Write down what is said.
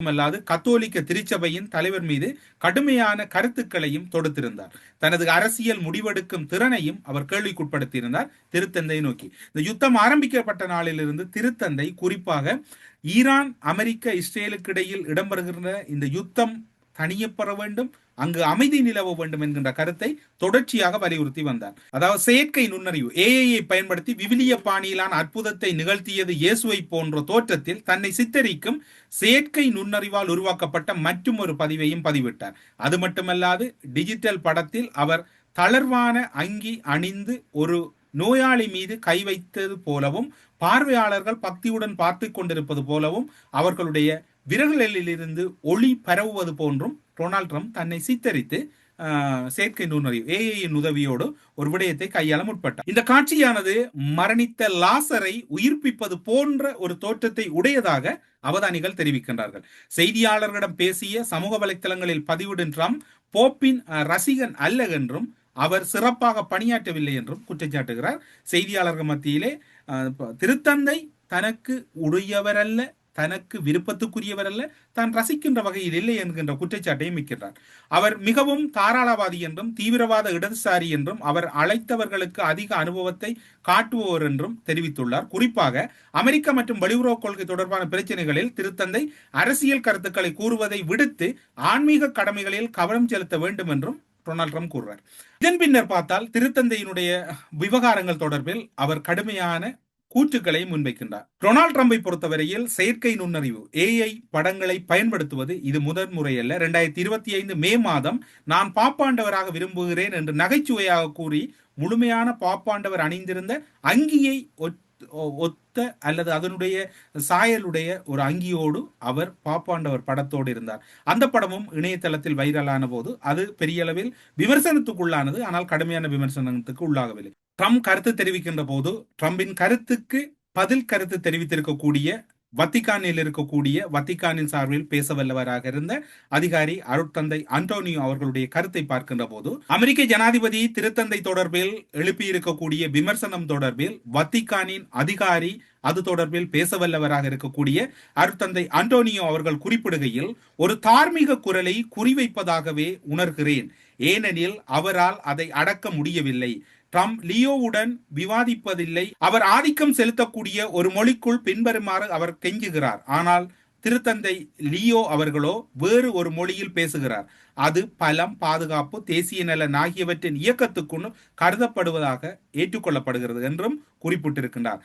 அல்லாது கத்தோலிக்க திருச்சபையின் தலைவர் மீது கடுமையான கருத்துக்களையும் தொடுத்திருந்தார். தனது அரசியல் முடிவெடுக்கும் திறனையும் அவர் கேள்விக்குட்படுத்தியிருந்தார் திருத்தந்தை நோக்கி. இந்த யுத்தம் ஆரம்பிக்கப்பட்ட நாளிலிருந்து திருத்தந்தை குறிப்பாக ஈரான், அமெரிக்க, இஸ்ரேலுக்கு இடையில் இடம்பெறுகின்ற இந்த யுத்தம் தணியப்பெற வேண்டும், அங்கு அமைதி நிலவ வேண்டும் என்கின்ற கருத்தை தொடர்ச்சியாக வலியுறுத்தி வந்தார். அதாவது செயற்கை நுண்ணறிவு ஏஐயை பயன்படுத்தி விவிலிய பாணியிலான அற்புதத்தை நிகழ்த்தியது இயேசுவை போன்ற தோற்றத்தில் தன்னை சித்தரிக்கும் செயற்கை நுண்ணறிவால் உருவாக்கப்பட்ட மற்றும் ஒரு பதிவையும் பதிவிட்டார். அது மட்டுமல்லாது டிஜிட்டல் படத்தில் அவர் தளர்வான அங்கி அணிந்து ஒரு நோயாளி மீது கை வைத்தது போலவும், பார்வையாளர்கள் பக்தியுடன் பார்த்து கொண்டிருப்பது போலவும், அவர்களுடைய விரல்களிலிருந்து ஒளி பரவுவது போன்றும் டொனால்ட் ட்ரம்ப் தன்னை சித்தரித்து செயற்கை நுண்ணறிவு ஏஐயின் உதவியோடு ஒரு விடயத்தை கையாள முற்பட்டார். இந்த காட்சியானது மரணித்த லாசரை உயிர்ப்பிப்பது போன்ற ஒரு தோற்றத்தை உடையதாக அவதானிகள் தெரிவிக்கின்றார்கள். செய்தியாளர்களிடம் பேசிய சமூக வலைத்தளங்களில் பதிவிடும் ட்ரம்ப் போப்பின் ரசிகன் அல்ல என்றும் அவர் சிறப்பாக பணியாற்றவில்லை என்றும் குற்றச்சாட்டுகிறார். செய்தியாளர்கள் மத்தியிலே திருத்தந்தை தனக்கு உடையவரல்ல, தனக்கு விருப்பத்துக்குரியவர் அல்ல, தான் ரசிக்கின்ற வகையில் இல்லை என்கின்ற குற்றச்சாட்டையும் மிக்கிறார். அவர் மிகவும் தாராளவாதி என்றும் தீவிரவாத இடதுசாரி என்றும் அவர் அழைத்தவர்களுக்கு அதிக அனுபவத்தை காட்டுவோர் என்றும் தெரிவித்துள்ளார். குறிப்பாக அமெரிக்கா மற்றும் வெளியுறவு கொள்கை தொடர்பான பிரச்சனைகளில் திருத்தந்தை அரசியல் கருத்துக்களை கூறுவதை விடுத்து ஆன்மீக கடமைகளில் கவனம் செலுத்த வேண்டும் என்றும் டொனால்ட் ட்ரம்ப் கூறுறார். இதன் பின்னர் பார்த்தால் திருத்தந்தையினுடைய விவகாரங்கள் தொடர்பில் அவர் கடுமையான கூற்றுக்களை முன்வைக்கின்றார். டொனால்ட் ட்ரம்பை பொறுத்தவரையில் செயற்கை நுண்ணறிவு ஏஐ படங்களை பயன்படுத்துவது இது முதன் முறையல்ல. 2025 மே மாதம் நான் பாப்பாண்டவராக விரும்புகிறேன் என்று நகைச்சுவையாக கூறி முழுமையான பாப்பாண்டவர் அணிந்திருந்த அங்கியை ஒத்த அல்லது அதனுடைய சாயலுடைய ஒரு அங்கியோடு அவர் பாப்பாண்டவர் படத்தோடு இருந்தார். அந்த படமும் இணையதளத்தில் வைரலான போது அது பெரிய அளவில் விமர்சனத்துக்குள்ளானது, ஆனால் கடுமையான விமர்சனத்துக்கு உள்ளாகவில்லை. ட்ரம்ப் கருத்து தெரிவிக்கின்ற போது ட்ரம்பின் கருத்துக்கு பதில் கருத்து தெரிவித்திருக்கக்கூடிய வத்திக்கானில் இருக்கக்கூடிய வத்திக்கானின் சார்பில் பேச வல்லவராக இருந்த அதிகாரி அருட்தந்தை அண்டோனியோ அவர்களுடைய கருத்தை பார்க்கின்ற போது அமெரிக்க ஜனாதிபதி திருத்தந்தை தொடர்பில் எழுப்பியிருக்கக்கூடிய விமர்சனம் தொடர்பில் வத்திக்கானின் அதிகாரி அது தொடர்பில் பேச வல்லவராக இருக்கக்கூடிய அருட்தந்தை அண்டோனியோ அவர்கள் குறிப்பிடுகையில் ஒரு தார்மீக குரலை குறிவைப்பதாகவே உணர்கிறேன், ஏனெனில் அவரால் அதை அடக்க முடியவில்லை. ட்ரம்ப் லியோவுடன் விவாதிப்பதில்லை, அவர் ஆதிக்கம் செலுத்தக்கூடிய ஒரு மொழிக்குள் பின்வருமாறு அவர் கெஞ்சுகிறார். ஆனால் திருத்தந்தை லியோ அவர்களோ வேறு ஒரு மொழியில் பேசுகிறார். அது பலம், பாதுகாப்பு, தேசிய நலன் ஆகியவற்றின் இயக்கத்துக்குன்னு கருதப்படுவதாக ஏற்றுக்கொள்ளப்படுகிறது என்றும் குறிப்பிட்டிருக்கின்றார்.